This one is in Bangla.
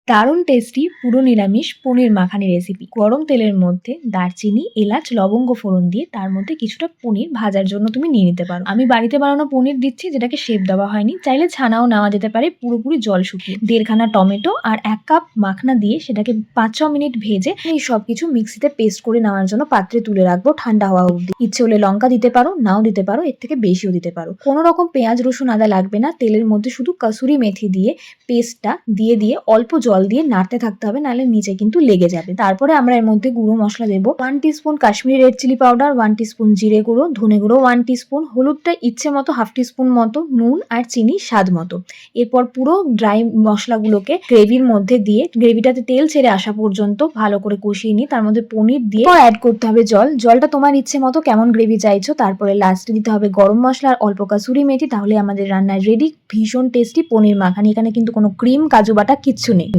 দারুণ টেস্টি পুরো নিরামিষ পনির মাখানি রেসিপি। গরম তেলের মধ্যে দারচিনি, এলাচ, লবঙ্গ ফোড়ন দিয়ে তার মধ্যে কিছুটা পনির ভাজার জন্য তুমি নিয়ে নিতে পারো। আমি বাড়িতে বানানো পনির দিচ্ছি, যেটাকে শেপ দেওয়া হয়নি। চাইলে ছানাও নেওয়া যেতে পারে পুরোপুরি জল শুকিয়ে। 1.5 খানা টমেটো আর 1 কাপ মাখনা দিয়ে সেটাকে 5-6 মিনিট ভেজে এই সবকিছু মিক্সিতে পেস্ট করে নেওয়ার জন্য পাত্রে তুলে রাখবো ঠান্ডা হওয়া অবধি। ইচ্ছে হলে লঙ্কা দিতে পারো, নাও দিতে পারো, এর থেকে বেশিও দিতে পারো। কোনো রকম পেঁয়াজ, রসুন, আদা লাগবে না। তেলের মধ্যে শুধু কাসুরি মেথি দিয়ে পেস্টটা দিয়ে অল্প জল দিয়ে নাড়তে থাকতে হবে, নাহলে নিচে কিন্তু লেগে যাবে। তারপরে আমরা এর মধ্যে গুঁড়ো মশলা দেবো। 1 teaspoon Kashmiri red chili powder, 1 teaspoon জিরে গুঁড়ো, ধনে গুঁড়ো 1 টিস্পুন, হলুদটা ইচ্ছে মতো 1/2 টিস্পুন মতো, নুন আর চিনি স্বাদ মতো। এরপর পুরো ড্রাই মশলাগুলোকে গ্রেভির মধ্যে দিয়ে গ্রেভিটাতে তেল ছেড়ে আসা পর্যন্ত ভালো করে কষিয়ে নিই। তার মধ্যে পনির দিয়ে অ্যাড করতে হবে জল। জলটা তোমার ইচ্ছে মতো কেমন গ্রেভি চাইছো। তারপরে লাস্টে দিতে হবে গরম মশলা আর অল্প কাসুরি মেথি। তাহলে আমাদের রান্নায় রেডি ভীষণ টেস্টি পনির মাখানি। এখানে কিন্তু কোনো ক্রিম, কাজু বাটা কিচ্ছু নেই।